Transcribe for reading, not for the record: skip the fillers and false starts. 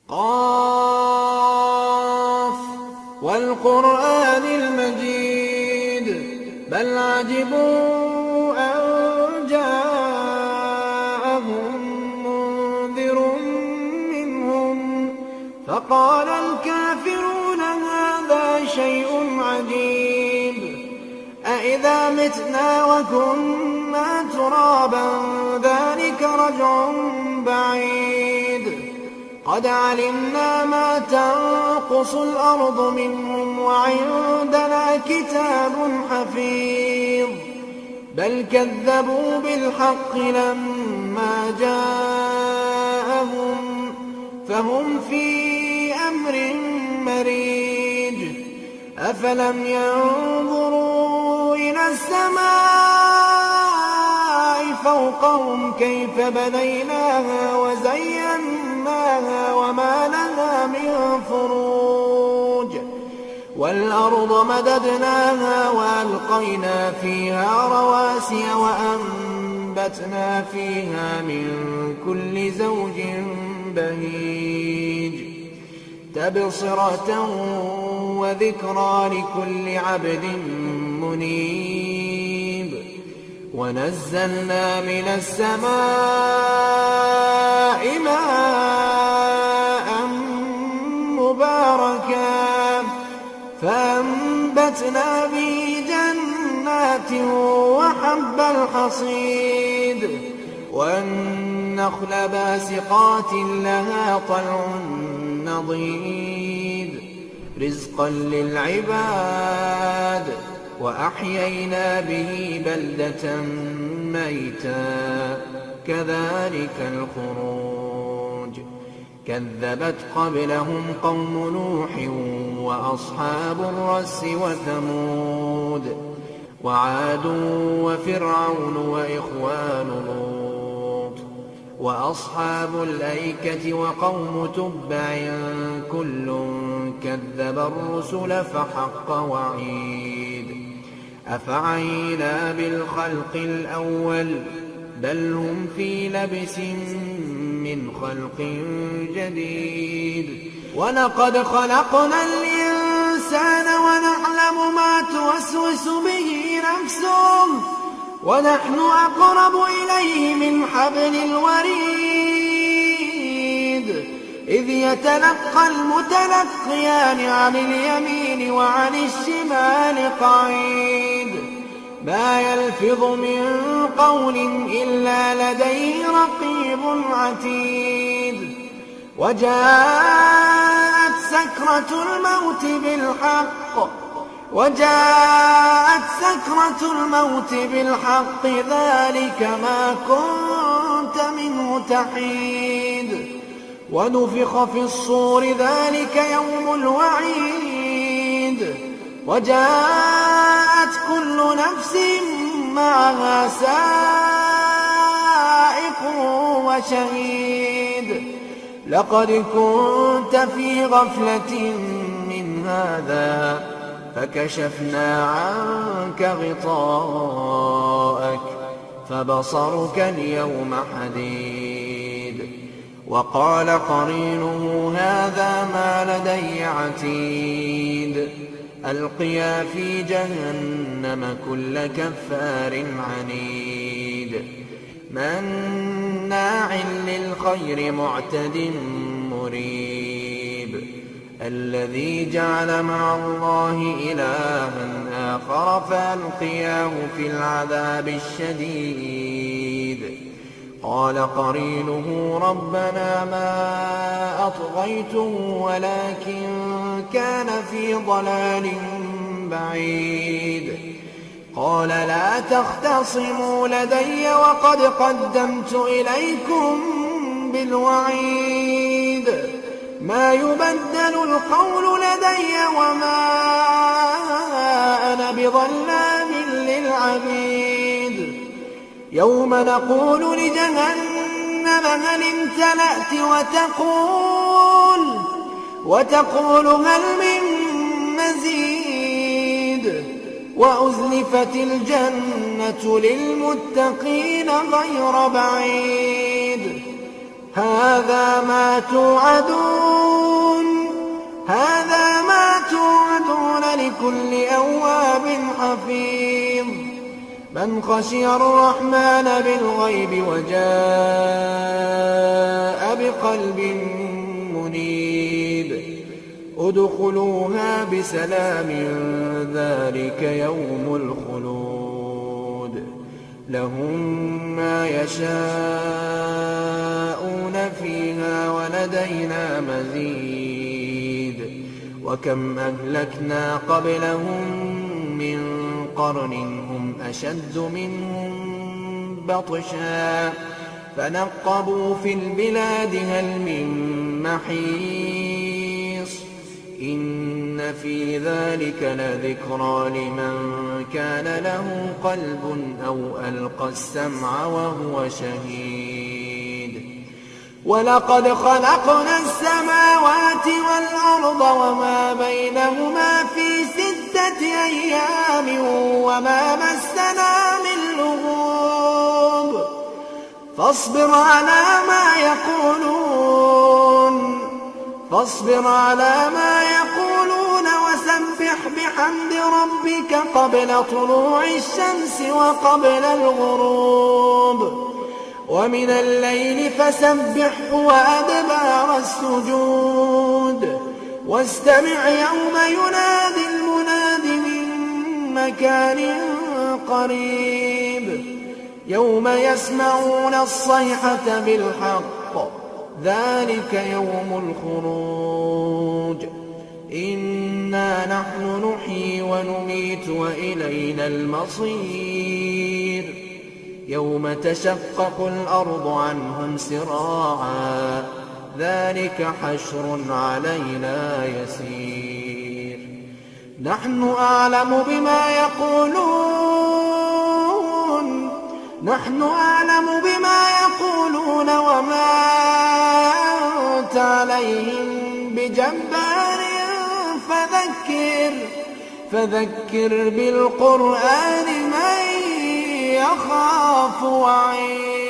قاف والقرآن المجيد بل عجبوا أن جاءهم منذر منهم فقال الكافرون هذا شيء عجيب أإذا متنا وكنا ترابا ذلك رجع بعيد قد علمنا ما تنقص الأرض منهم وعندنا كتاب حفيظ بل كذبوا بالحق لما جاءهم فهم في أمر مريج أفلم ينظروا إلى السماء فوقهم كيف بنيناها وزيناها وما لها من فروج والأرض مددناها وألقينا فيها رواسي وأنبتنا فيها من كل زوج بهيج تبصرة وذكرى لكل عبد منيب ونزلنا من السماء ماء مباركا فأنبتنا به جنات وحب الحصيد والنخل باسقات لها طلع نضيد رزقا للعباد وأحيينا به بلدة ميتا كذلك الخروج كذبت قبلهم قوم نوح وأصحاب الرس وثمود وعاد وفرعون وإخوان لوط وأصحاب الأيكة وقوم تبع كل كذب الرسل فحق وعيد أفعينا بالخلق الأول بل هم في لبس من خلق جديد ولقد خلقنا الإنسان ونعلم ما توسوس به نفسه ونحن أقرب إليه من حبل الوريد إذ يتلقى المتلقيان عن اليمين وعن الشمال قعيد ما يلفظ من قول إلا لديه رقيب عتيد وجاءت سكرة الموت بالحق ذلك ما كنت منه تحيد ونفخ في الصور ذلك يوم الوعيد وجاءت كل نفس معها سائق وشهيد لقد كنت في غفلة من هذا فكشفنا عنك غطاءك فبصرك اليوم حديد وقال قرينه هذا ما لدي عتيد ألقيا في جهنم كل كفار عنيد مناع للخير معتد مريب الذي جعل مع الله إلها آخر فألقياه في العذاب الشديد قال قرينه ربنا ما أطغيته ولكن كان في ضلال بعيد قال لا تختصموا لدي وقد قدمت إليكم بالوعيد ما يبدل القول لدي وما أنا بظلام للعبيد يوم نقول لجهنم هل امتلأت وتقول هل من مزيد وأزلفت الجنة للمتقين غير بعيد هذا ما توعدون هذا ما توعدون لكل أواب حفيظ من خشي الرحمن بالغيب وجاء بقلب منيب ادخلوها بسلام ذلك يوم الخلود لهم ما يشاءون فيها ولدينا مزيد وكم أهلكنا قبلهم من قرن هم أشد منهم بطشا فنقبوا في البلاد هل من محيص إن في ذلك لذكرى لمن كان له قلب أو ألقى السمع وهو شهيد ولقد خلقنا السماوات والأرض وما بينهما في 6 أيام وما مسنا من لغوب فاصبر على ما يقولون وسبح بحمد ربك قبل طلوع الشمس وقبل الغروب ومن الليل فسبحه وأدبار السجود واستمع يوم ينادي المناد من مكان قريب يوم يسمعون الصيحة بالحق ذلك يوم الخروج إنا نحن نحيي ونميت وإلينا المصير يوم تشقق الأرض عنهم سراعا ذلك حشر علينا يسير نحن أعلم بما يقولون وما أنت عليهم بجبار فذكر بالقرآن من يخاف وعيد